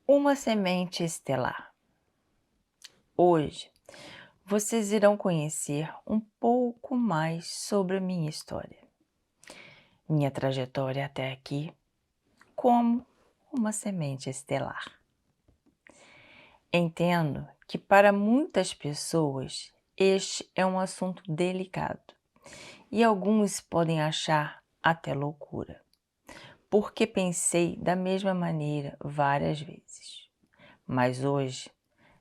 Uma semente estelar. Hoje, vocês irão conhecer um pouco mais sobre a minha história, minha trajetória até aqui, como uma semente estelar. Entendo que para muitas pessoas este é um assunto delicado e alguns podem achar até loucura, porque pensei da mesma maneira várias vezes. Mas hoje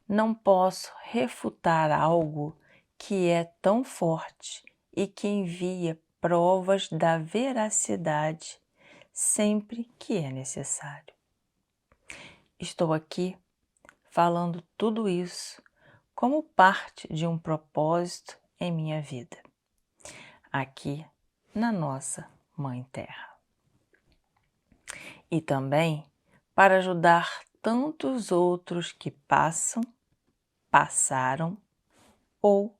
não posso refutar algo que é tão forte e que envia provas da veracidade sempre que é necessário. Estou aqui falando tudo isso como parte de um propósito em minha vida, aqui na nossa Mãe Terra. E também para ajudar tantos outros que passam, passaram ou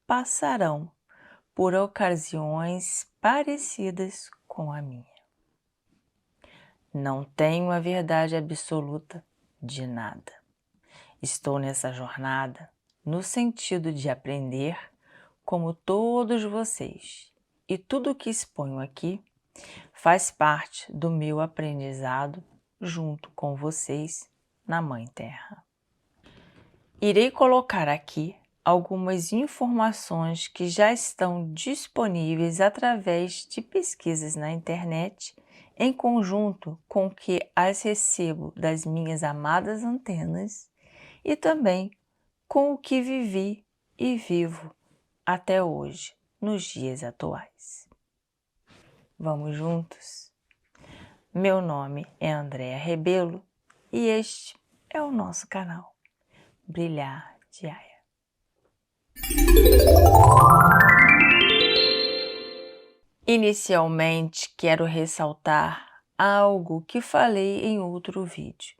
passarão por ocasiões parecidas com a minha. Não tenho a verdade absoluta de nada. Estou nessa jornada no sentido de aprender como todos vocês, e tudo o que exponho aqui faz parte do meu aprendizado junto com vocês na Mãe Terra. Irei colocar aqui algumas informações que já estão disponíveis através de pesquisas na internet, em conjunto com o que as recebo das minhas amadas antenas e também com o que vivi e vivo até hoje, nos dias atuais. Vamos juntos? Meu nome é Andréa Rebelo e este é o nosso canal Brilhar Diária. Inicialmente, quero ressaltar algo que falei em outro vídeo,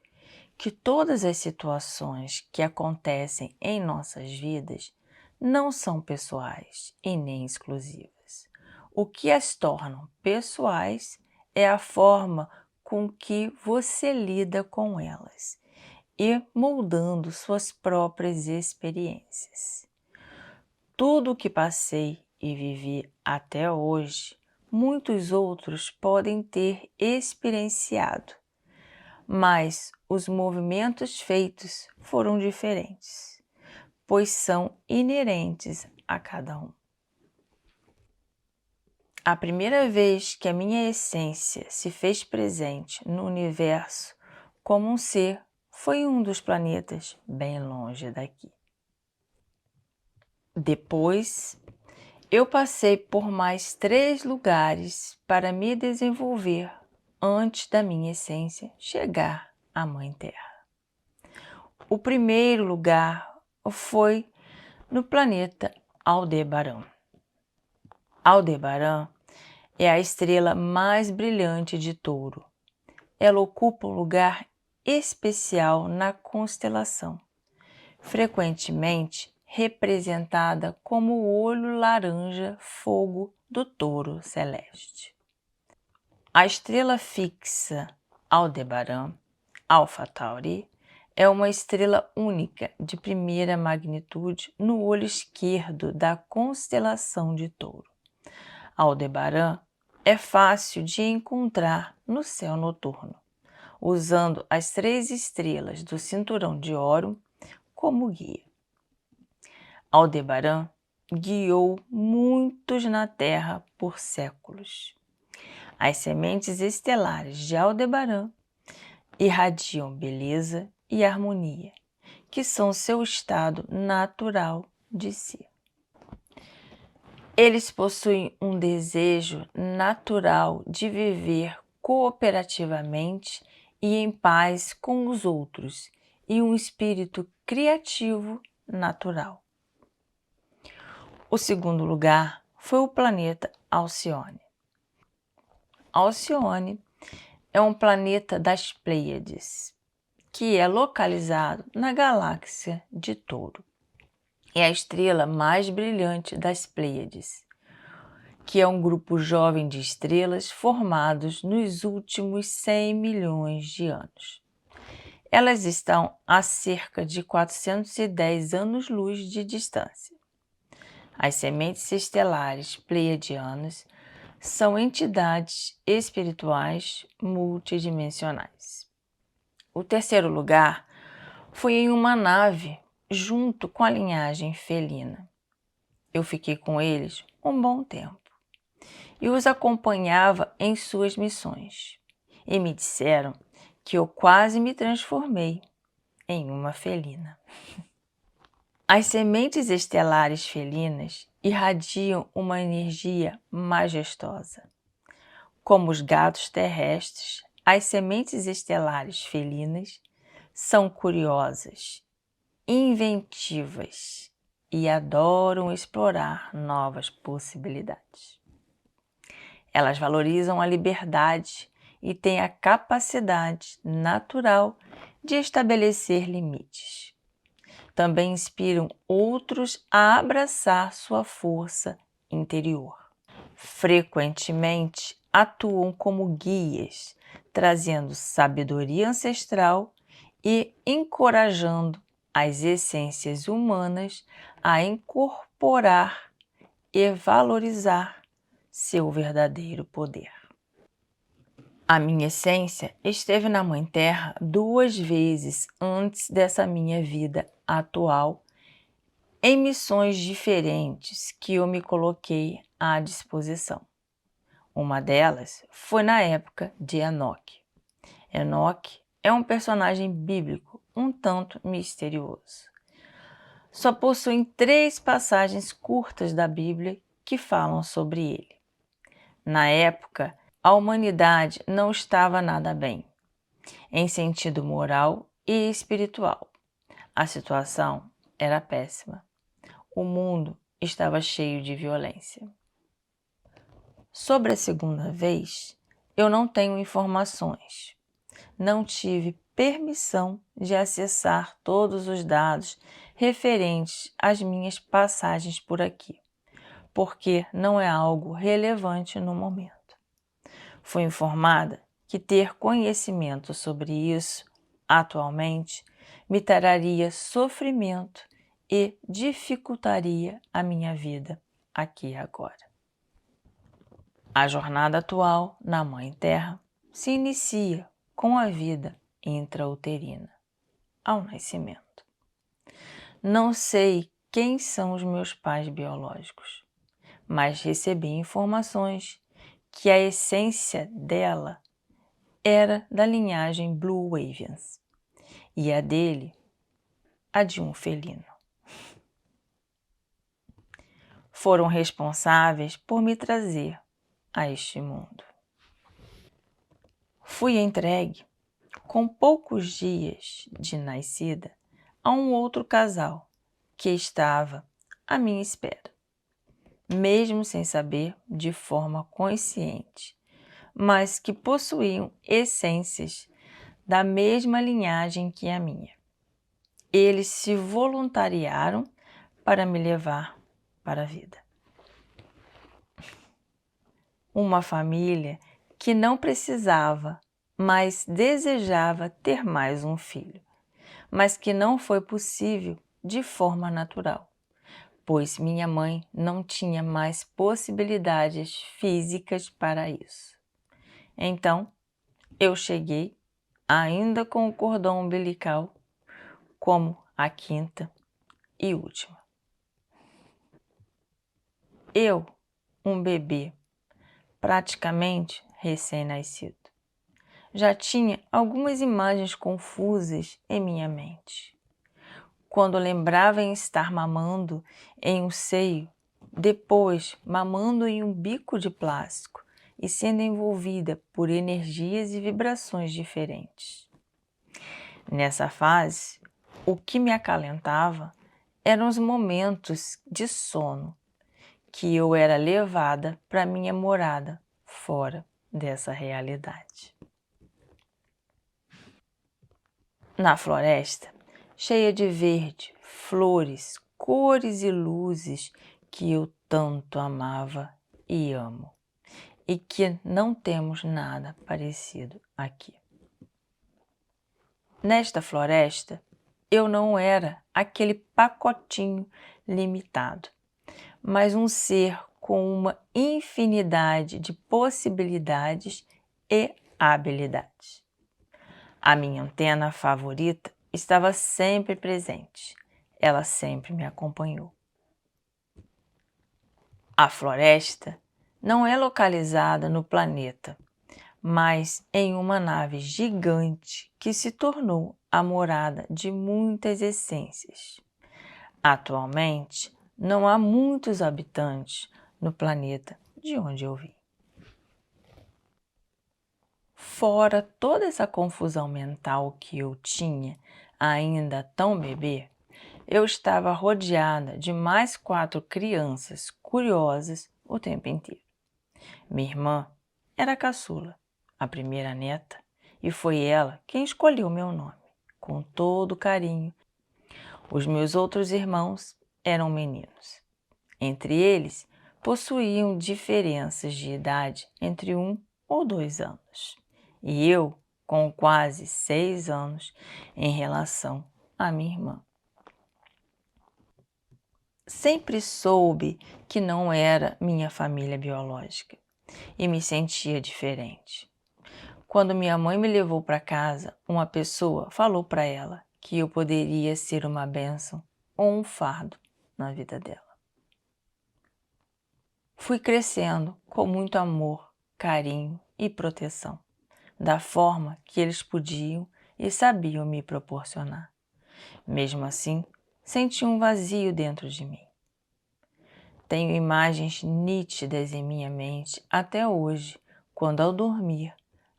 que todas as situações que acontecem em nossas vidas não são pessoais e nem exclusivas. O que as tornam pessoais é a forma com que você lida com elas e moldando suas próprias experiências. Tudo o que passei e vivi até hoje, muitos outros podem ter experienciado, mas os movimentos feitos foram diferentes, pois são inerentes a cada um. A primeira vez que a minha essência se fez presente no universo como um ser foi em um dos planetas bem longe daqui. Depois, eu passei por mais 3 lugares para me desenvolver antes da minha essência chegar à Mãe Terra. O primeiro lugar foi no planeta Aldebaran. Aldebaran é a estrela mais brilhante de Touro. Ela ocupa um lugar especial na constelação, frequentemente representada como o olho laranja fogo do touro celeste. A estrela fixa Aldebaran, Alpha Tauri, é uma estrela única de primeira magnitude no olho esquerdo da constelação de Touro. Aldebaran é fácil de encontrar no céu noturno, usando as 3 estrelas do cinturão de Órion como guia. Aldebaran guiou muitos na Terra por séculos. As sementes estelares de Aldebaran irradiam beleza e harmonia, que são seu estado natural de ser. Eles possuem um desejo natural de viver cooperativamente e em paz com os outros e um espírito criativo natural. O segundo lugar foi o planeta Alcione. Alcione é um planeta das Pleiades, que é localizado na galáxia de Touro. É a estrela mais brilhante das Pleiades, que é um grupo jovem de estrelas formados nos últimos 100 milhões de anos. Elas estão a cerca de 410 anos-luz de distância. As sementes estelares pleiadianas são entidades espirituais multidimensionais. O terceiro lugar foi em uma nave junto com a linhagem felina. Eu fiquei com eles um bom tempo e os acompanhava em suas missões. E me disseram que eu quase me transformei em uma felina. As sementes estelares felinas irradiam uma energia majestosa. Como os gatos terrestres, as sementes estelares felinas são curiosas, inventivas e adoram explorar novas possibilidades. Elas valorizam a liberdade e têm a capacidade natural de estabelecer limites. Também inspiram outros a abraçar sua força interior. Frequentemente atuam como guias, trazendo sabedoria ancestral e encorajando as essências humanas a incorporar e valorizar seu verdadeiro poder. A minha essência esteve na Mãe Terra 2 vezes antes dessa minha vida atual, em missões diferentes que eu me coloquei à disposição. Uma delas foi na época de Enoque. Enoque é um personagem bíblico um tanto misterioso. Só possuem 3 passagens curtas da Bíblia que falam sobre ele. Na época, a humanidade não estava nada bem, em sentido moral e espiritual. A situação era péssima. O mundo estava cheio de violência. Sobre a segunda vez, eu não tenho informações. Não tive permissão de acessar todos os dados referentes às minhas passagens por aqui, porque não é algo relevante no momento. Fui informada que ter conhecimento sobre isso, atualmente, me traria sofrimento e dificultaria a minha vida aqui e agora. A jornada atual na Mãe Terra se inicia com a vida intrauterina, ao nascimento. Não sei quem são os meus pais biológicos, mas recebi informações que a essência dela era da linhagem Blue Avians e a dele, a de um felino. Foram responsáveis por me trazer a este mundo. Fui entregue, com poucos dias de nascida, a um outro casal que estava à minha espera, mesmo sem saber de forma consciente, mas que possuíam essências da mesma linhagem que a minha. Eles se voluntariaram para me levar para a vida. Uma família que não precisava, mas desejava ter mais um filho, mas que não foi possível de forma natural, pois minha mãe não tinha mais possibilidades físicas para isso. Então, eu cheguei, ainda com o cordão umbilical, como a quinta e última. Eu, um bebê, praticamente recém-nascido, já tinha algumas imagens confusas em minha mente. Quando lembrava em estar mamando em um seio, depois mamando em um bico de plástico e sendo envolvida por energias e vibrações diferentes. Nessa fase, o que me acalentava eram os momentos de sono que eu era levada para minha morada fora dessa realidade. Na floresta, cheia de verde, flores, cores e luzes que eu tanto amava e amo, e que não temos nada parecido aqui. Nesta floresta, eu não era aquele pacotinho limitado, mas um ser com uma infinidade de possibilidades e habilidades. A minha antena favorita estava sempre presente. Ela sempre me acompanhou. A floresta não é localizada no planeta, mas em uma nave gigante que se tornou a morada de muitas essências. Atualmente, não há muitos habitantes no planeta de onde eu vim. Fora toda essa confusão mental que eu tinha, ainda tão bebê, eu estava rodeada de mais 4 crianças curiosas o tempo inteiro. Minha irmã era a caçula, a primeira neta, e foi ela quem escolheu meu nome, com todo carinho. Os meus outros irmãos eram meninos. Entre eles, possuíam diferenças de idade entre 1 ou 2 anos. E eu, com quase 6 anos, em relação à minha irmã. Sempre soube que não era minha família biológica e me sentia diferente. Quando minha mãe me levou para casa, uma pessoa falou para ela que eu poderia ser uma bênção ou um fardo na vida dela. Fui crescendo com muito amor, carinho e proteção, da forma que eles podiam e sabiam me proporcionar. Mesmo assim, senti um vazio dentro de mim. Tenho imagens nítidas em minha mente até hoje, quando ao dormir,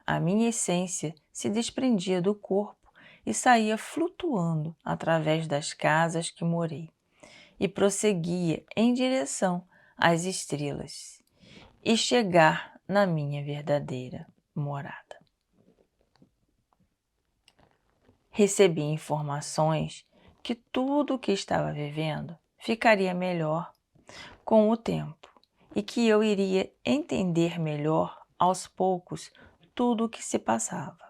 a minha essência se desprendia do corpo e saía flutuando através das casas que morei e prosseguia em direção às estrelas e chegar na minha verdadeira morada. Recebi informações que tudo o que estava vivendo ficaria melhor com o tempo e que eu iria entender melhor aos poucos tudo o que se passava.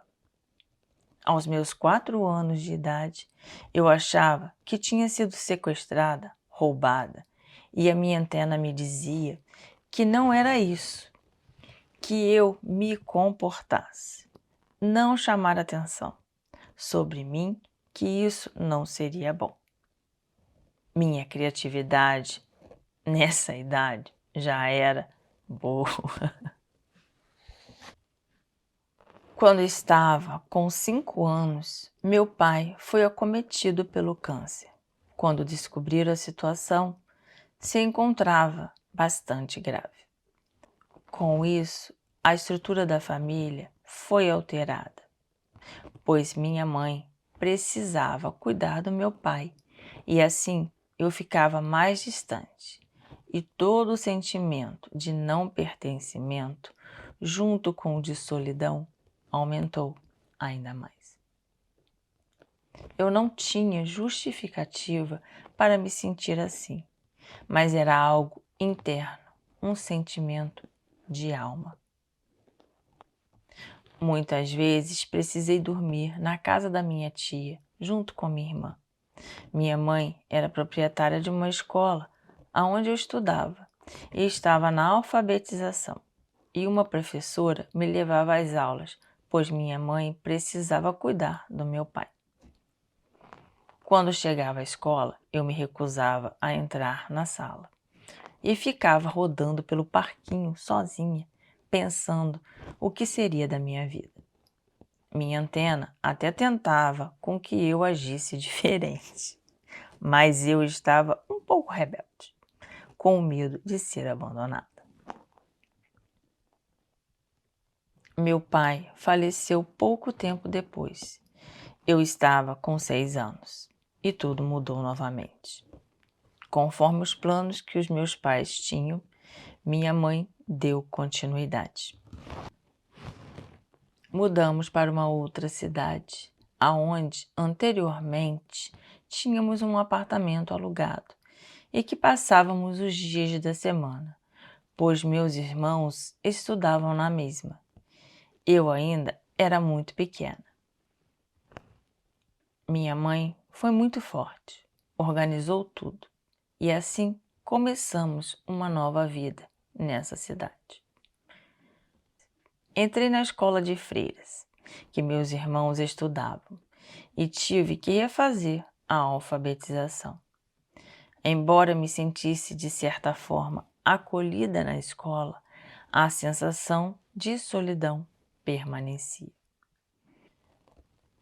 Aos meus 4 anos de idade, eu achava que tinha sido sequestrada, roubada, e a minha antena me dizia que não era isso, que eu me comportasse, não chamar atenção sobre mim, que isso não seria bom. Minha criatividade nessa idade já era boa. Quando estava com 5 anos, meu pai foi acometido pelo câncer. Quando descobriram a situação, se encontrava bastante grave. Com isso, a estrutura da família foi alterada, pois minha mãe precisava cuidar do meu pai e assim eu ficava mais distante. E todo o sentimento de não pertencimento, junto com o de solidão, aumentou ainda mais. Eu não tinha justificativa para me sentir assim, mas era algo interno, um sentimento de alma. Muitas vezes precisei dormir na casa da minha tia, junto com minha irmã. Minha mãe era proprietária de uma escola onde eu estudava e estava na alfabetização. E uma professora me levava às aulas, pois minha mãe precisava cuidar do meu pai. Quando chegava à escola, eu me recusava a entrar na sala e ficava rodando pelo parquinho sozinha, pensando o que seria da minha vida. Minha antena até tentava com que eu agisse diferente, mas eu estava um pouco rebelde, com medo de ser abandonada. Meu pai faleceu pouco tempo depois. Eu estava com 6 anos e tudo mudou novamente. Conforme os planos que os meus pais tinham, minha mãe deu continuidade. Mudamos para uma outra cidade, aonde anteriormente tínhamos um apartamento alugado e que passávamos os dias da semana, pois meus irmãos estudavam na mesma. Eu ainda era muito pequena. Minha mãe foi muito forte, organizou tudo e assim começamos uma nova vida nessa cidade. Entrei na escola de freiras, que meus irmãos estudavam, e tive que refazer a alfabetização. Embora me sentisse de certa forma acolhida na escola, a sensação de solidão permanecia.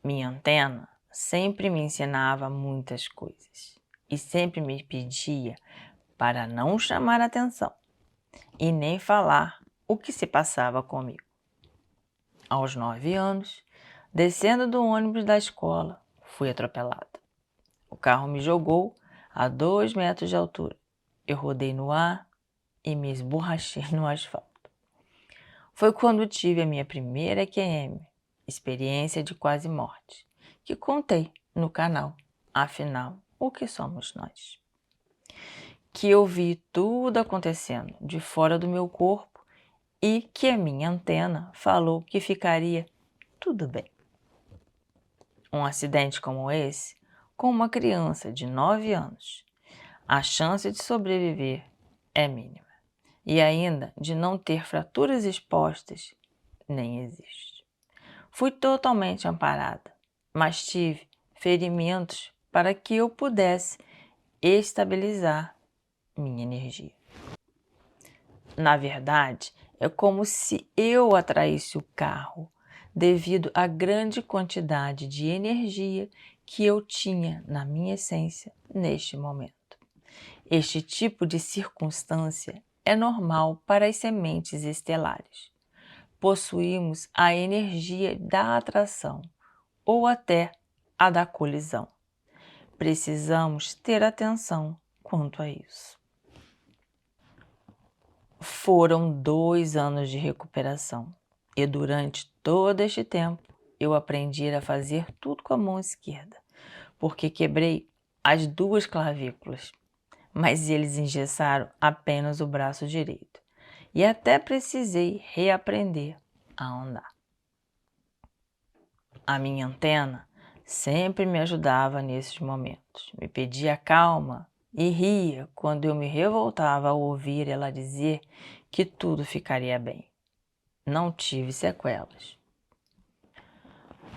Minha antena sempre me ensinava muitas coisas e sempre me pedia para não chamar atenção e nem falar o que se passava comigo. Aos 9 anos, descendo do ônibus da escola, fui atropelada. O carro me jogou a 2 metros de altura. Eu rodei no ar e me esborrachei no asfalto. Foi quando tive a minha primeira EQM, experiência de quase morte, que contei no canal. Afinal, o que somos nós? Que eu vi tudo acontecendo de fora do meu corpo e que a minha antena falou que ficaria tudo bem. Um acidente como esse, com uma criança de 9 anos, a chance de sobreviver é mínima. E ainda de não ter fraturas expostas, nem existe. Fui totalmente amparada, mas tive ferimentos para que eu pudesse estabilizar minha energia. Na verdade, é como se eu atraísse o carro devido à grande quantidade de energia que eu tinha na minha essência neste momento. Este tipo de circunstância é normal para as sementes estelares. Possuímos a energia da atração ou até a da colisão. Precisamos ter atenção quanto a isso. Foram 2 anos de recuperação e durante todo este tempo eu aprendi a fazer tudo com a mão esquerda, porque quebrei as 2 clavículas, mas eles engessaram apenas o braço direito e até precisei reaprender a andar. A minha antena sempre me ajudava nesses momentos, me pedia calma e ria quando eu me revoltava ao ouvir ela dizer que tudo ficaria bem. Não tive sequelas.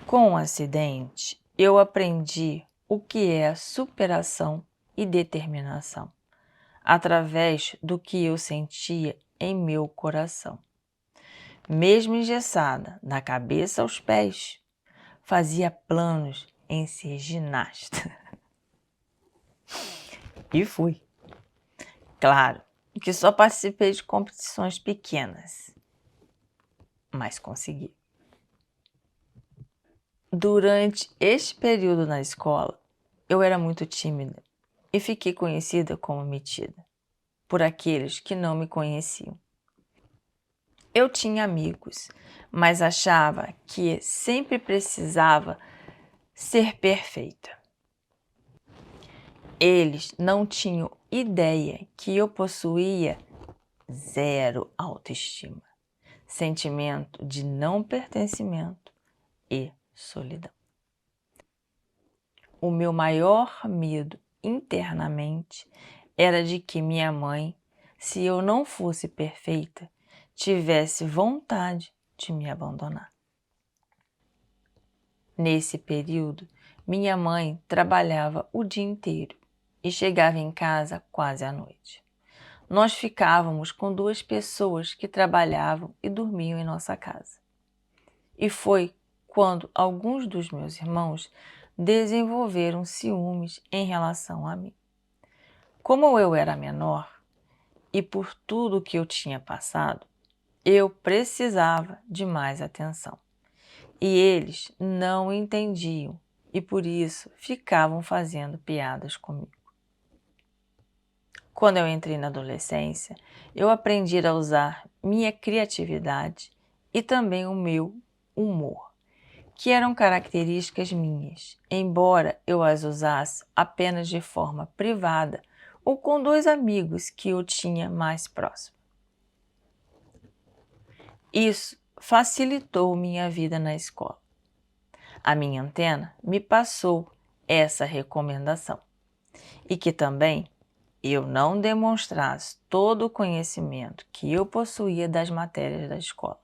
Com o acidente, eu aprendi o que é superação e determinação, através do que eu sentia em meu coração. Mesmo engessada, da cabeça aos pés, fazia planos em ser ginasta. E fui. Claro que só participei de competições pequenas, mas consegui. Durante este período na escola, eu era muito tímida e fiquei conhecida como metida por aqueles que não me conheciam. Eu tinha amigos, mas achava que sempre precisava ser perfeita. Eles não tinham ideia que eu possuía zero autoestima, sentimento de não pertencimento e solidão. O meu maior medo internamente era de que minha mãe, se eu não fosse perfeita, tivesse vontade de me abandonar. Nesse período, minha mãe trabalhava o dia inteiro e chegava em casa quase à noite. Nós ficávamos com 2 pessoas que trabalhavam e dormiam em nossa casa. E foi quando alguns dos meus irmãos desenvolveram ciúmes em relação a mim. Como eu era menor e por tudo que eu tinha passado, eu precisava de mais atenção. E eles não entendiam e por isso ficavam fazendo piadas comigo. Quando eu entrei na adolescência, eu aprendi a usar minha criatividade e também o meu humor, que eram características minhas, embora eu as usasse apenas de forma privada ou com 2 amigos que eu tinha mais próximo. Isso facilitou minha vida na escola. A minha antena me passou essa recomendação e que também eu não demonstrasse todo o conhecimento que eu possuía das matérias da escola.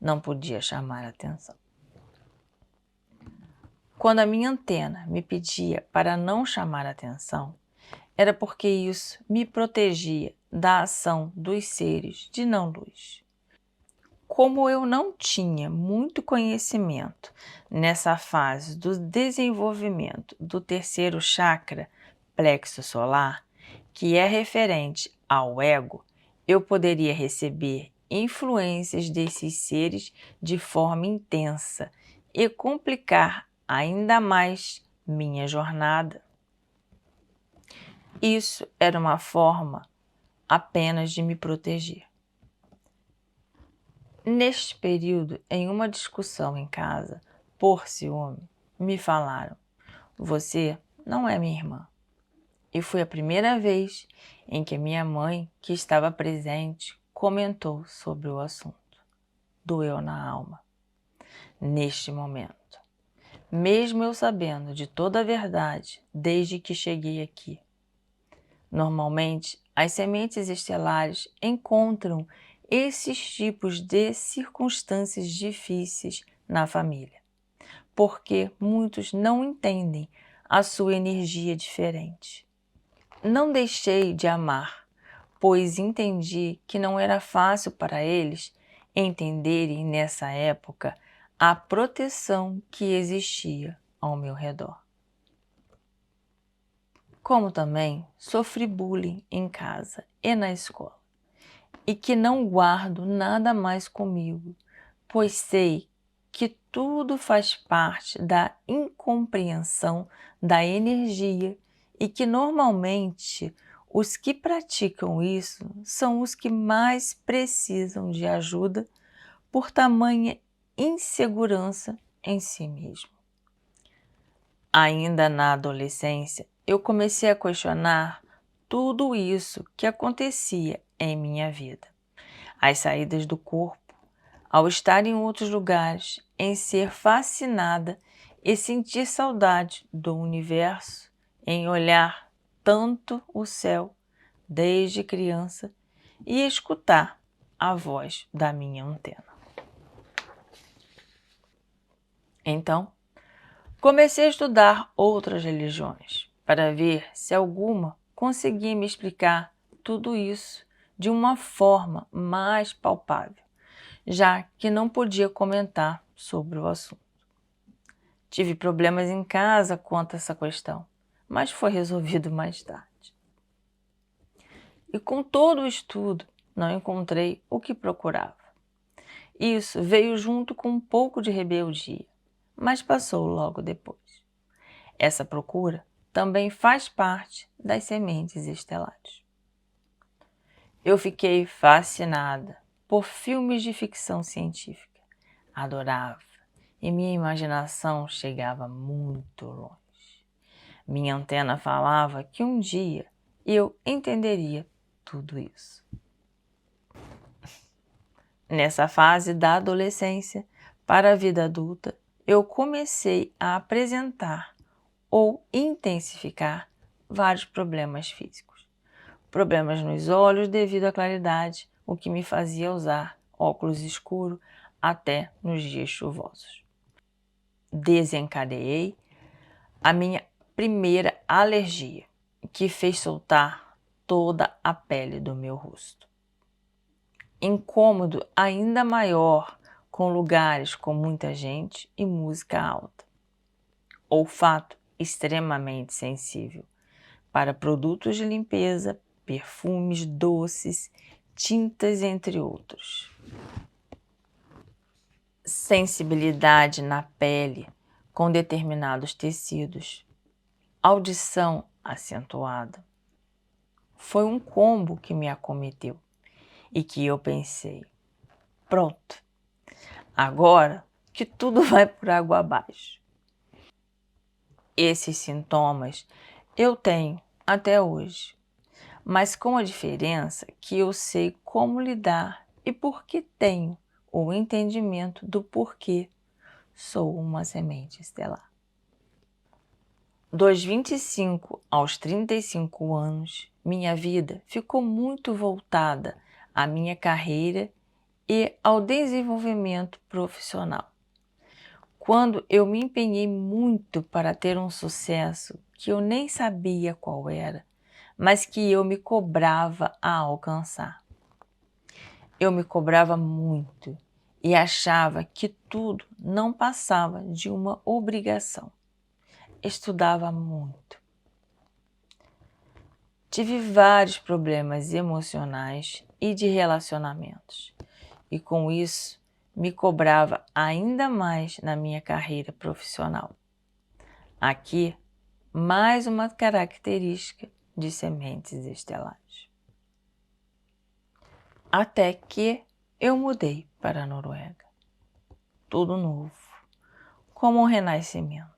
Não podia chamar atenção. Quando a minha antena me pedia para não chamar atenção, era porque isso me protegia da ação dos seres de não-luz. Como eu não tinha muito conhecimento nessa fase do desenvolvimento do terceiro chakra, plexo solar, que é referente ao ego, eu poderia receber influências desses seres de forma intensa e complicar ainda mais minha jornada. Isso era uma forma apenas de me proteger. Neste período, em uma discussão em casa, por ciúme, me falaram: "Você não é minha irmã." E foi a primeira vez em que minha mãe, que estava presente, comentou sobre o assunto. Doeu na alma. Neste momento, mesmo eu sabendo de toda a verdade desde que cheguei aqui. Normalmente, as sementes estelares encontram esses tipos de circunstâncias difíceis na família, porque muitos não entendem a sua energia diferente. Não deixei de amar, pois entendi que não era fácil para eles entenderem nessa época a proteção que existia ao meu redor. Como também sofri bullying em casa e na escola, e que não guardo nada mais comigo, pois sei que tudo faz parte da incompreensão da energia e que normalmente os que praticam isso são os que mais precisam de ajuda por tamanha insegurança em si mesmo. Ainda na adolescência, eu comecei a questionar tudo isso que acontecia em minha vida. As saídas do corpo, ao estar em outros lugares, em ser fascinada e sentir saudade do universo, em olhar tanto o céu desde criança e escutar a voz da minha antena. Então, comecei a estudar outras religiões para ver se alguma conseguia me explicar tudo isso de uma forma mais palpável, já que não podia comentar sobre o assunto. Tive problemas em casa quanto a essa questão, mas foi resolvido mais tarde. E com todo o estudo, não encontrei o que procurava. Isso veio junto com um pouco de rebeldia, mas passou logo depois. Essa procura também faz parte das sementes estelares. Eu fiquei fascinada por filmes de ficção científica. Adorava, e minha imaginação chegava muito longe. Minha antena falava que um dia eu entenderia tudo isso. Nessa fase da adolescência para a vida adulta, eu comecei a apresentar ou intensificar vários problemas físicos. Problemas nos olhos devido à claridade, o que me fazia usar óculos escuros até nos dias chuvosos. Desencadeei a minha primeira alergia, que fez soltar toda a pele do meu rosto. Incômodo ainda maior com lugares com muita gente e música alta. Olfato extremamente sensível para produtos de limpeza, perfumes, doces, tintas, entre outros. Sensibilidade na pele com determinados tecidos. Audição acentuada. Foi um combo que me acometeu e que eu pensei: pronto, agora que tudo vai por água abaixo. Esses sintomas eu tenho até hoje, mas com a diferença que eu sei como lidar e porque tenho o entendimento do porquê sou uma semente estelar. Dos 25 aos 35 anos, minha vida ficou muito voltada à minha carreira e ao desenvolvimento profissional. Quando eu me empenhei muito para ter um sucesso que eu nem sabia qual era, mas que eu me cobrava a alcançar. Eu me cobrava muito e achava que tudo não passava de uma obrigação. Estudava muito. Tive vários problemas emocionais e de relacionamentos, e com isso me cobrava ainda mais na minha carreira profissional. Aqui, mais uma característica de sementes estelares. Até que eu mudei para a Noruega. Tudo novo, como um renascimento.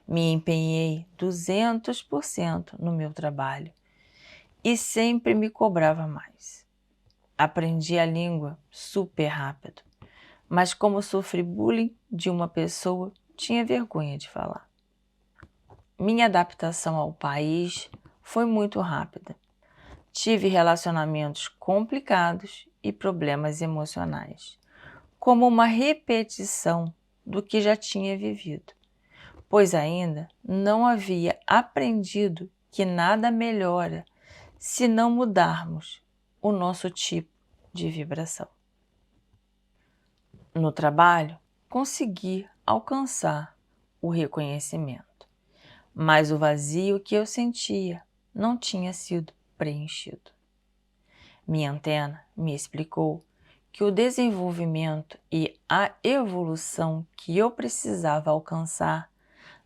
Me empenhei 200% no meu trabalho e sempre me cobrava mais. Aprendi a língua super rápido, mas como sofri bullying de uma pessoa, tinha vergonha de falar. Minha adaptação ao país foi muito rápida. Tive relacionamentos complicados e problemas emocionais, como uma repetição do que já tinha vivido, pois ainda não havia aprendido que nada melhora se não mudarmos o nosso tipo de vibração. No trabalho, consegui alcançar o reconhecimento, mas o vazio que eu sentia não tinha sido preenchido. Minha antena me explicou que o desenvolvimento e a evolução que eu precisava alcançar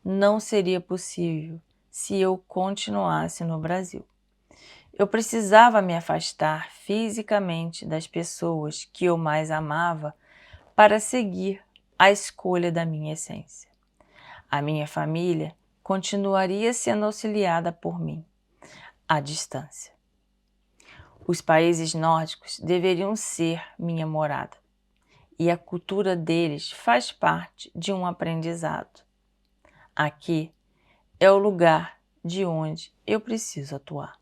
não seria possível se eu continuasse no Brasil. Eu precisava me afastar fisicamente das pessoas que eu mais amava para seguir a escolha da minha essência. A minha família continuaria sendo auxiliada por mim, à distância. Os países nórdicos deveriam ser minha morada, e a cultura deles faz parte de um aprendizado. Aqui é o lugar de onde eu preciso atuar.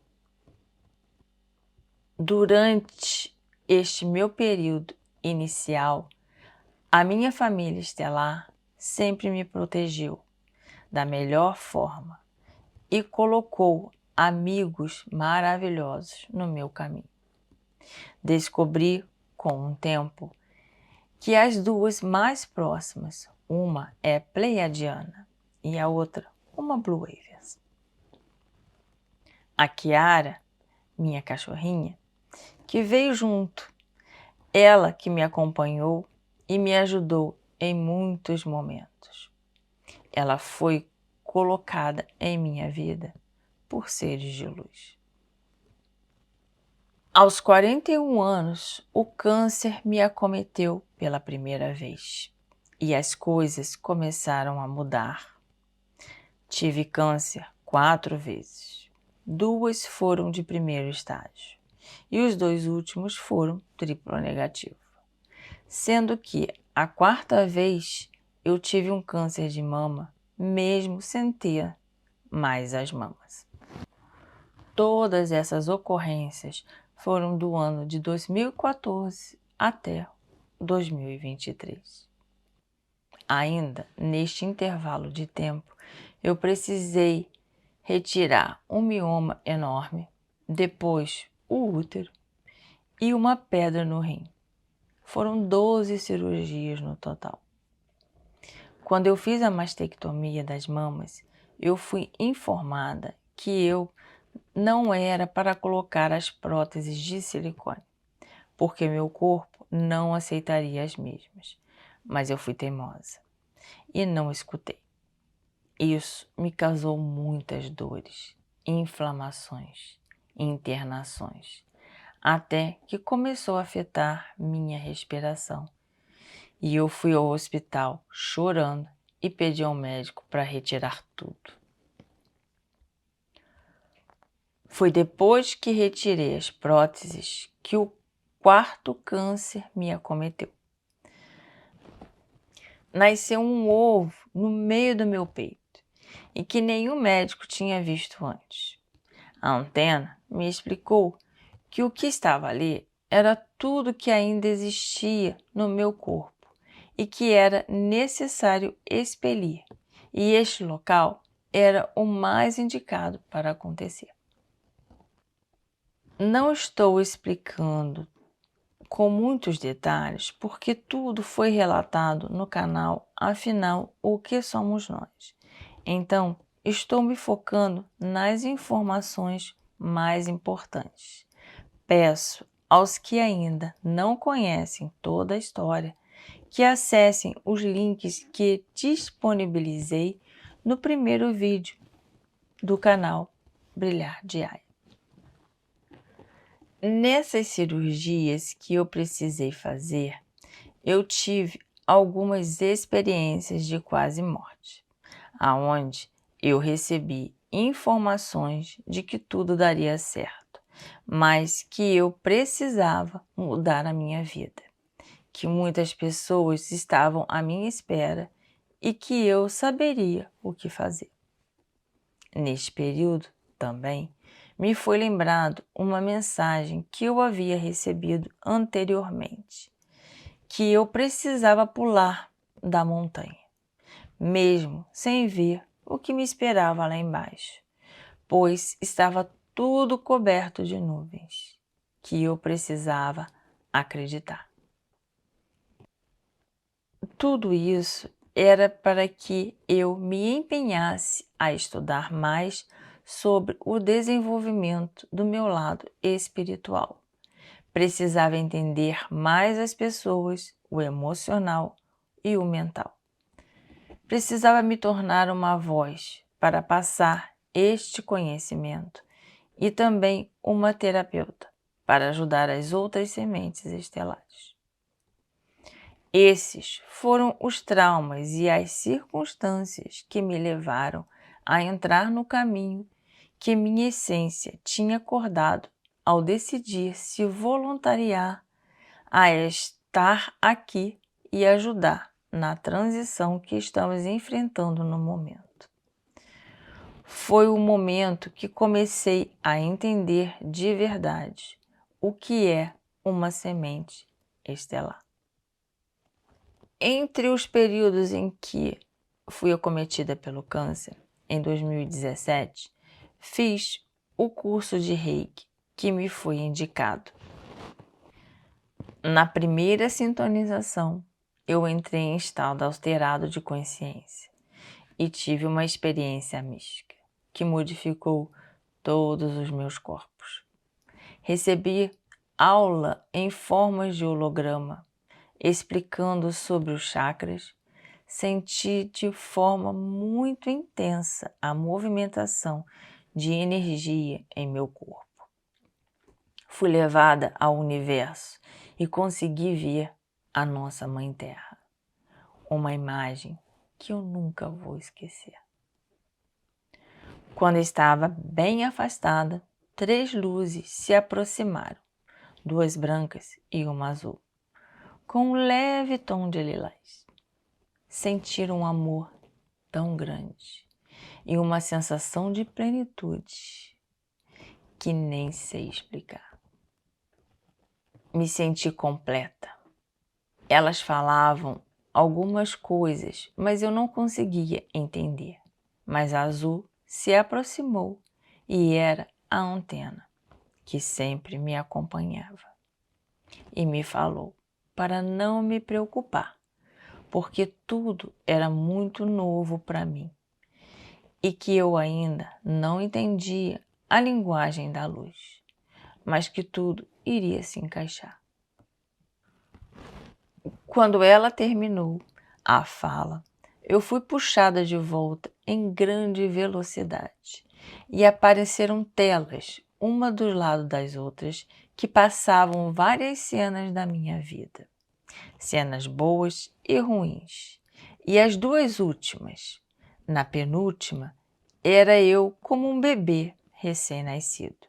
Durante este meu período inicial, a minha família estelar sempre me protegeu da melhor forma e colocou amigos maravilhosos no meu caminho. Descobri, com o tempo, que as duas mais próximas, uma é pleiadiana e a outra uma Blue Wavers. A Kiara, minha cachorrinha, que veio junto, ela que me acompanhou e me ajudou em muitos momentos. Ela foi colocada em minha vida por seres de luz. Aos 41 anos, o câncer me acometeu pela primeira vez e as coisas começaram a mudar. Tive câncer 4 vezes. 2 foram de primeiro estágio e os 2 últimos foram triplo negativo, sendo que a 4ª vez eu tive um câncer de mama, mesmo sem ter mais as mamas. Todas essas ocorrências foram do ano de 2014 até 2023. Ainda neste intervalo de tempo, eu precisei retirar um mioma enorme, depois o útero e uma pedra no rim. Foram 12 cirurgias no total. Quando eu fiz a mastectomia das mamas, eu fui informada que eu não era para colocar as próteses de silicone, porque meu corpo não aceitaria as mesmas. Mas eu fui teimosa e não escutei. Isso me causou muitas dores, inflamações, internações, até que começou a afetar minha respiração. E eu fui ao hospital chorando e pedi ao médico para retirar tudo. Foi depois que retirei as próteses que o 4º câncer me acometeu. Nasceu um ovo no meio do meu peito e que nenhum médico tinha visto antes. A antena me explicou que o que estava ali era tudo que ainda existia no meu corpo e que era necessário expelir, e este local era o mais indicado para acontecer. Não estou explicando com muitos detalhes, porque tudo foi relatado no canal, afinal, o que somos nós? Então, estou me focando nas informações mais importantes. Peço aos que ainda não conhecem toda a história que acessem os links que disponibilizei no primeiro vídeo do canal Brilhar Diário. Nessas cirurgias que eu precisei fazer, eu tive algumas experiências de quase morte, aonde eu recebi informações de que tudo daria certo, mas que eu precisava mudar a minha vida, que muitas pessoas estavam à minha espera e que eu saberia o que fazer. Neste período, também, me foi lembrado uma mensagem que eu havia recebido anteriormente, que eu precisava pular da montanha, mesmo sem ver o que me esperava lá embaixo, pois estava tudo coberto de nuvens, que eu precisava acreditar. Tudo isso era para que eu me empenhasse a estudar mais sobre o desenvolvimento do meu lado espiritual. Precisava entender mais as pessoas, o emocional e o mental. Precisava me tornar uma voz para passar este conhecimento e também uma terapeuta para ajudar as outras sementes estelares. Esses foram os traumas e as circunstâncias que me levaram a entrar no caminho que minha essência tinha acordado ao decidir se voluntariar a estar aqui e ajudar na transição que estamos enfrentando no momento. Foi o momento que comecei a entender de verdade o que é uma semente estelar. Entre os períodos em que fui acometida pelo câncer, em 2017, fiz o curso de Reiki que me foi indicado. Na primeira sintonização, eu entrei em estado alterado de consciência e tive uma experiência mística que modificou todos os meus corpos. Recebi aula em formas de holograma, explicando sobre os chakras. Senti de forma muito intensa a movimentação de energia em meu corpo. Fui levada ao universo e consegui ver a nossa Mãe Terra, uma imagem que eu nunca vou esquecer. Quando estava bem afastada, 3 luzes se aproximaram, 2 brancas e uma azul, com um leve tom de lilás. Sentir um amor tão grande e uma sensação de plenitude que nem sei explicar. Me senti completa. Elas falavam algumas coisas, mas eu não conseguia entender. Mas a azul se aproximou e era a antena que sempre me acompanhava. E me falou para não me preocupar, porque tudo era muito novo para mim e que eu ainda não entendia a linguagem da luz, mas que tudo iria se encaixar. Quando ela terminou a fala, eu fui puxada de volta em grande velocidade e apareceram telas, uma do lado das outras, que passavam várias cenas da minha vida. Cenas boas e ruins. E as 2 últimas, na penúltima, era eu como um bebê recém-nascido.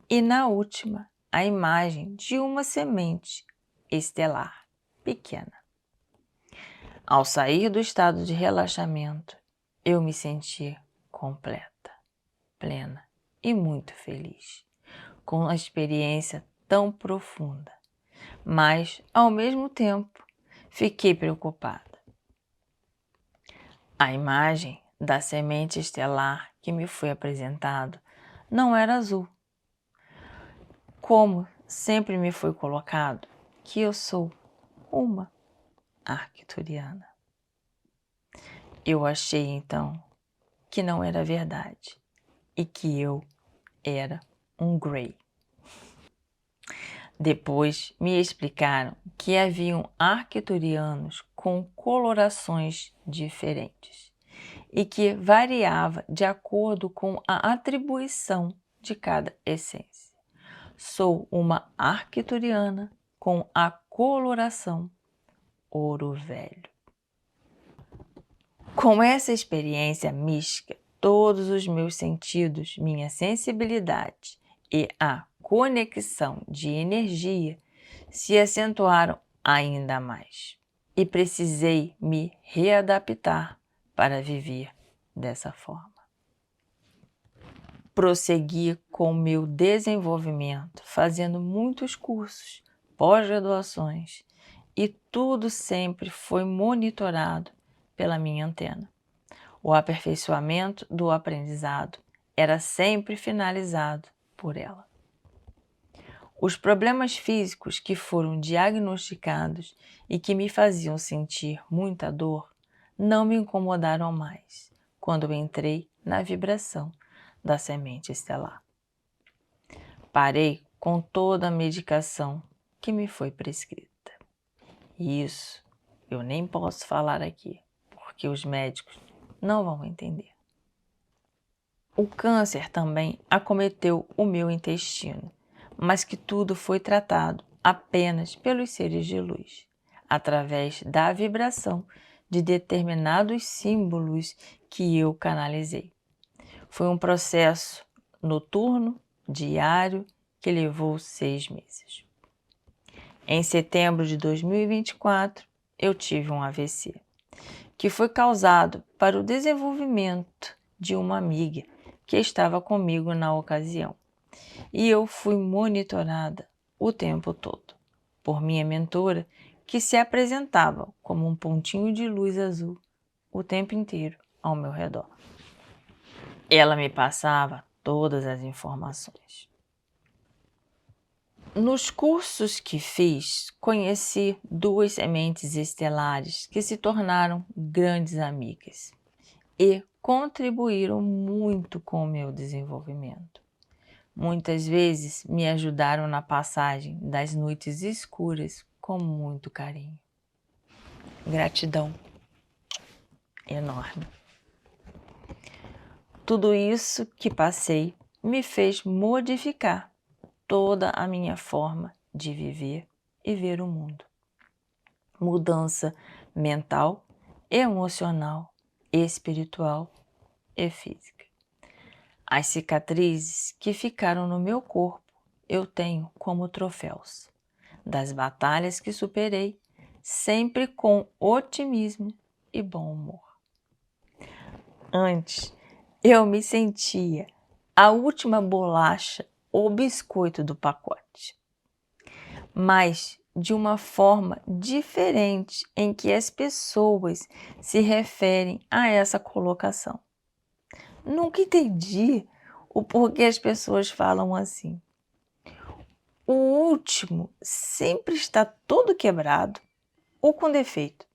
E na última, a imagem de uma semente estelar pequena. Ao sair do estado de relaxamento, eu me senti completa, plena e muito feliz, com uma experiência tão profunda. Mas, ao mesmo tempo, fiquei preocupada. A imagem da semente estelar que me foi apresentado não era azul, como sempre me foi colocado que eu sou uma arcturiana. Eu achei então que não era verdade e que eu era um Grey. Depois me explicaram que haviam arcturianos com colorações diferentes e que variava de acordo com a atribuição de cada essência. Sou uma arcturiana com a coloração ouro velho. Com essa experiência mística, todos os meus sentidos, minha sensibilidade e a conexão de energia se acentuaram ainda mais. E precisei me readaptar para viver dessa forma. Prossegui com meu desenvolvimento, fazendo muitos cursos, pós-graduações, e tudo sempre foi monitorado pela minha antena. O aperfeiçoamento do aprendizado era sempre finalizado por ela. Os problemas físicos que foram diagnosticados e que me faziam sentir muita dor não me incomodaram mais quando entrei na vibração da semente estelar. Parei com toda a medicação que me foi prescrita. E isso eu nem posso falar aqui, porque os médicos não vão entender. O câncer também acometeu o meu intestino, mas que tudo foi tratado apenas pelos seres de luz, através da vibração de determinados símbolos que eu canalizei. Foi um processo noturno, diário, que levou 6 meses. Em setembro de 2024, eu tive um AVC, que foi causado para o desenvolvimento de uma amiga que estava comigo na ocasião. E eu fui monitorada o tempo todo por minha mentora, que se apresentava como um pontinho de luz azul o tempo inteiro ao meu redor. Ela me passava todas as informações. Nos cursos que fiz, conheci 2 sementes estelares que se tornaram grandes amigas e contribuíram muito com o meu desenvolvimento. Muitas vezes me ajudaram na passagem das noites escuras com muito carinho. Gratidão enorme. Tudo isso que passei me fez modificar toda a minha forma de viver e ver o mundo. Mudança mental, emocional, espiritual e física. As cicatrizes que ficaram no meu corpo eu tenho como troféus das batalhas que superei, sempre com otimismo e bom humor. Antes, eu me sentia a última bolacha ou biscoito do pacote, mas de uma forma diferente em que as pessoas se referem a essa colocação. Nunca entendi o porquê as pessoas falam assim. O último sempre está todo quebrado ou com defeito.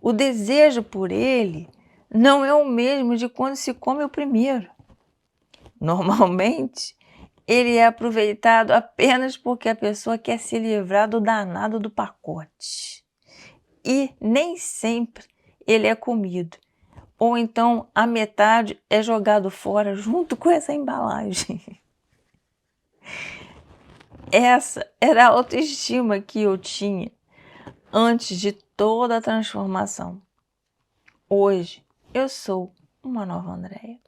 O desejo por ele não é o mesmo de quando se come o primeiro. Normalmente, ele é aproveitado apenas porque a pessoa quer se livrar do danado do pacote. E nem sempre ele é comido. Ou então a metade é jogado fora junto com essa embalagem. Essa era a autoestima que eu tinha antes de toda a transformação. Hoje eu sou uma nova Andréia.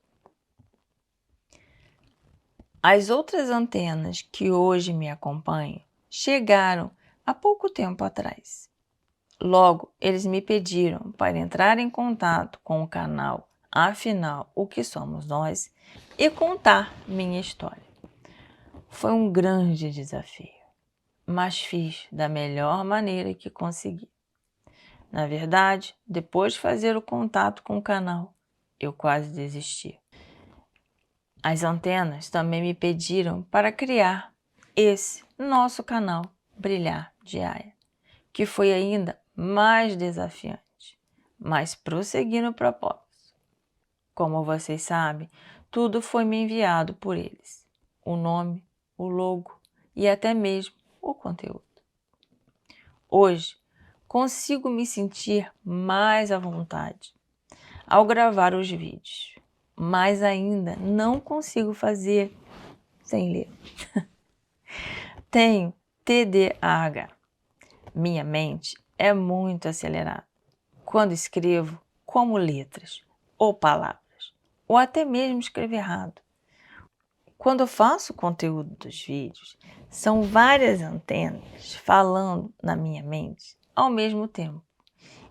As outras antenas que hoje me acompanham chegaram há pouco tempo atrás. Logo, eles me pediram para entrar em contato com o canal Afinal, o que somos nós e contar minha história. Foi um grande desafio, mas fiz da melhor maneira que consegui. Na verdade, depois de fazer o contato com o canal, eu quase desisti. As antenas também me pediram para criar esse nosso canal Brilhar Diária, que foi ainda mais desafiante, mas prossegui no propósito. Como vocês sabem, tudo foi me enviado por eles. O nome, o logo e até mesmo o conteúdo. Hoje, consigo me sentir mais à vontade ao gravar os vídeos, mas ainda não consigo fazer sem ler. Tenho TDAH. Minha mente é muito acelerada. Quando escrevo, como letras ou palavras, ou até mesmo escrevo errado. Quando eu faço o conteúdo dos vídeos, são várias antenas falando na minha mente ao mesmo tempo.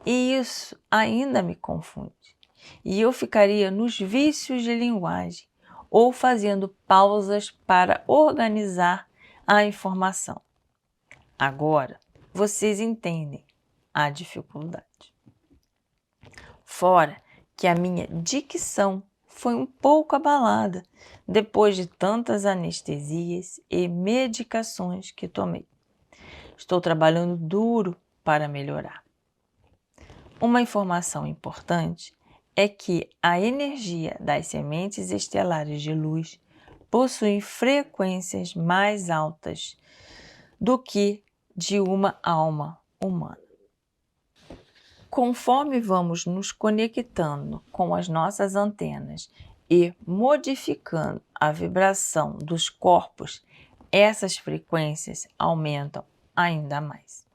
E isso ainda me confunde. E eu ficaria nos vícios de linguagem ou fazendo pausas para organizar a informação. Agora, vocês entendem a dificuldade. Fora que a minha dicção foi um pouco abalada depois de tantas anestesias e medicações que tomei. Estou trabalhando duro para melhorar. Uma informação importante é que a energia das sementes estelares de luz possui frequências mais altas do que de uma alma humana. Conforme vamos nos conectando com as nossas antenas e modificando a vibração dos corpos, essas frequências aumentam ainda mais.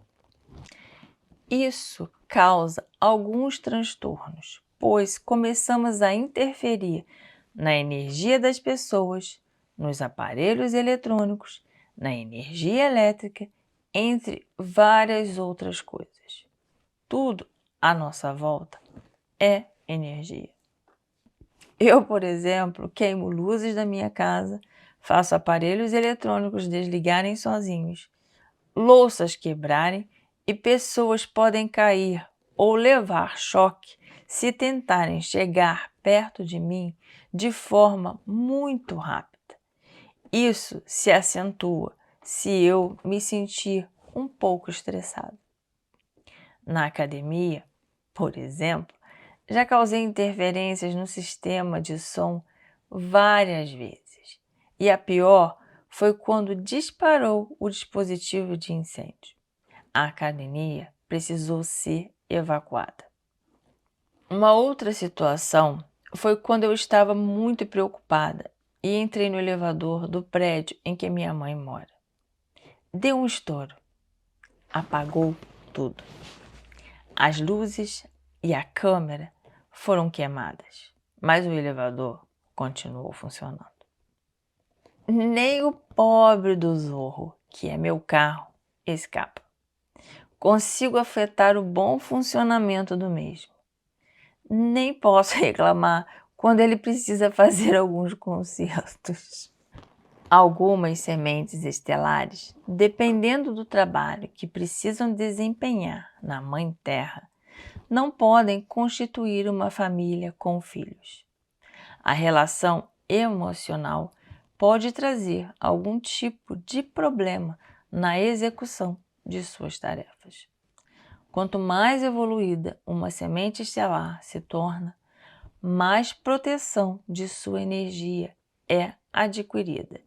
Isso causa alguns transtornos, pois começamos a interferir na energia das pessoas, nos aparelhos eletrônicos, na energia elétrica, entre várias outras coisas. Tudo à nossa volta é energia. Eu, por exemplo, queimo luzes da minha casa, faço aparelhos eletrônicos desligarem sozinhos, louças quebrarem e pessoas podem cair ou levar choque se tentarem chegar perto de mim de forma muito rápida. Isso se acentua se eu me sentir um pouco estressado. Na academia, por exemplo, já causei interferências no sistema de som várias vezes. E a pior foi quando disparou o dispositivo de incêndio. A academia precisou ser evacuada. Uma outra situação foi quando eu estava muito preocupada e entrei no elevador do prédio em que minha mãe mora. Deu um estouro. Apagou tudo. As luzes e a câmera foram queimadas, mas o elevador continuou funcionando. Nem o pobre do Zorro, que é meu carro, escapa. Consigo afetar o bom funcionamento do mesmo. Nem posso reclamar quando ele precisa fazer alguns consertos. Algumas sementes estelares, dependendo do trabalho que precisam desempenhar na Mãe Terra, não podem constituir uma família com filhos. A relação emocional pode trazer algum tipo de problema na execução de suas tarefas. Quanto mais evoluída uma semente estelar se torna, mais proteção de sua energia é adquirida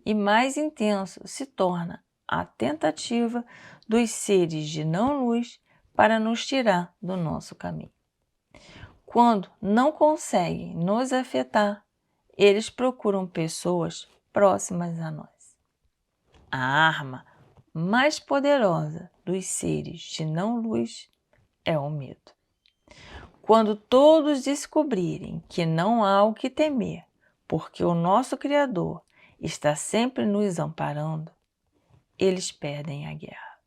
e mais intenso se torna a tentativa dos seres de não-luz para nos tirar do nosso caminho. Quando não conseguem nos afetar, eles procuram pessoas próximas a nós. A arma mais poderosa dos seres de não-luz é o medo. Quando todos descobrirem que não há o que temer, porque o nosso Criador está sempre nos amparando, eles perdem a guerra.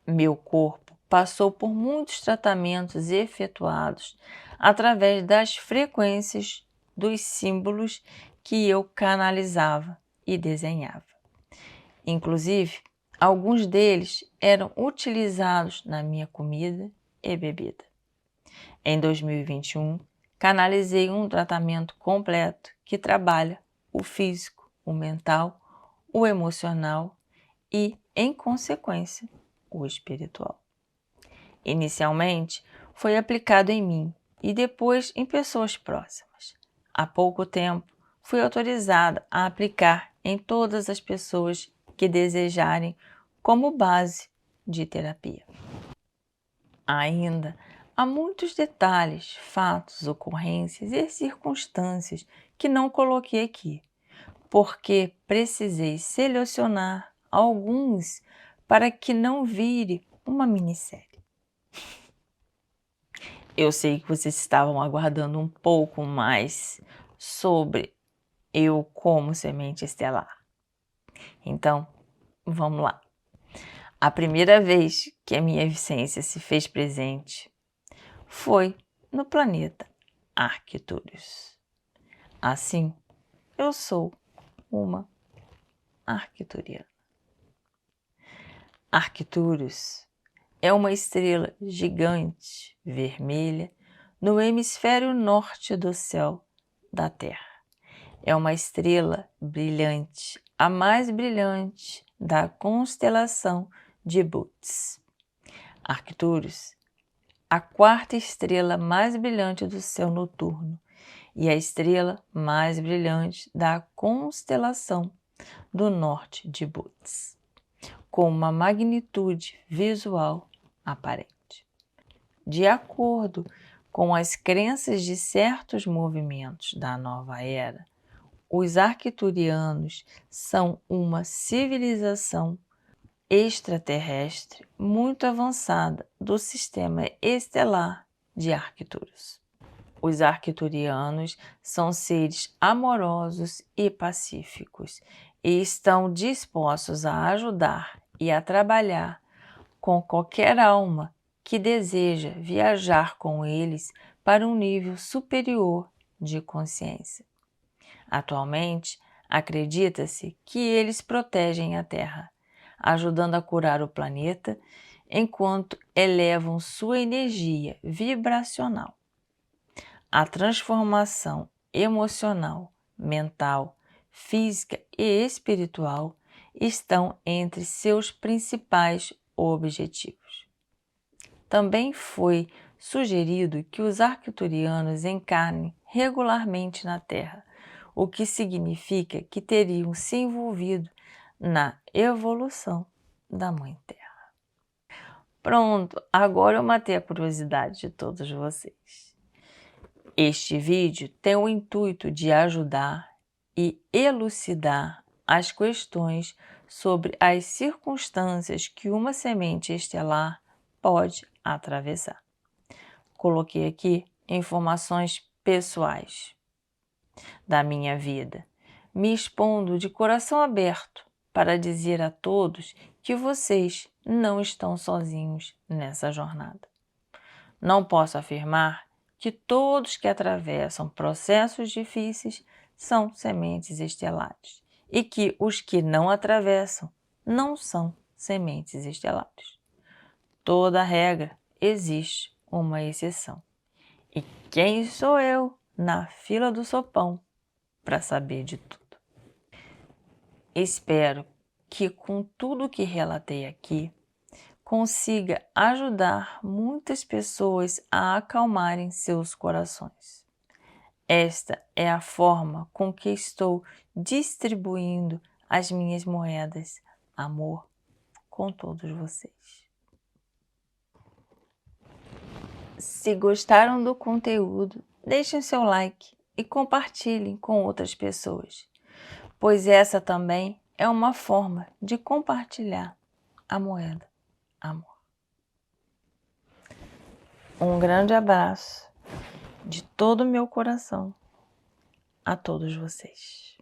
Meu corpo passou por muitos tratamentos efetuados através das frequências dos símbolos que eu canalizava e desenhava. Inclusive, alguns deles eram utilizados na minha comida e bebida. Em 2021, canalizei um tratamento completo que trabalha o físico, o mental, o emocional e, em consequência, o espiritual. Inicialmente, foi aplicado em mim e depois em pessoas próximas. Há pouco tempo, fui autorizada a aplicar em todas as pessoas que desejarem como base de terapia. Ainda há muitos detalhes, fatos, ocorrências e circunstâncias que não coloquei aqui, porque precisei selecionar alguns para que não vire uma minissérie. Eu sei que vocês estavam aguardando um pouco mais sobre eu como semente estelar. Então, vamos lá. A primeira vez que a minha essência se fez presente foi no planeta Arcturus. Assim, eu sou uma arcturiana. Arcturus é uma estrela gigante vermelha no hemisfério norte do céu da Terra. É uma estrela brilhante, a mais brilhante da constelação de Bootes. Arcturus, a quarta estrela mais brilhante do céu noturno e a estrela mais brilhante da constelação do norte de Bootes, com uma magnitude visual aparente. De acordo com as crenças de certos movimentos da nova era, os arcturianos são uma civilização extraterrestre muito avançada do sistema estelar de Arcturus. Os arcturianos são seres amorosos e pacíficos e estão dispostos a ajudar e a trabalhar com qualquer alma que deseja viajar com eles para um nível superior de consciência. Atualmente, acredita-se que eles protegem a Terra, ajudando a curar o planeta enquanto elevam sua energia vibracional. A transformação emocional, mental, física e espiritual estão entre seus principais objetivos. Também foi sugerido que os arcturianos encarnem regularmente na Terra, o que significa que teriam se envolvido na evolução da Mãe Terra. Pronto, agora eu matei a curiosidade de todos vocês. Este vídeo tem o intuito de ajudar e elucidar as questões sobre as circunstâncias que uma semente estelar pode atravessar. Coloquei aqui informações pessoais da minha vida, me expondo de coração aberto para dizer a todos que vocês não estão sozinhos nessa jornada. Não posso afirmar que todos que atravessam processos difíceis são sementes estelares e que os que não atravessam não são sementes estelares. Toda regra existe uma exceção. E quem sou eu na fila do sopão para saber de tudo? Espero que com tudo que relatei aqui, consiga ajudar muitas pessoas a acalmarem seus corações. Esta é a forma com que estou distribuindo as minhas moedas, amor, com todos vocês. Se gostaram do conteúdo, deixem seu like e compartilhem com outras pessoas, pois essa também é uma forma de compartilhar a moeda amor. Um grande abraço de todo o meu coração a todos vocês.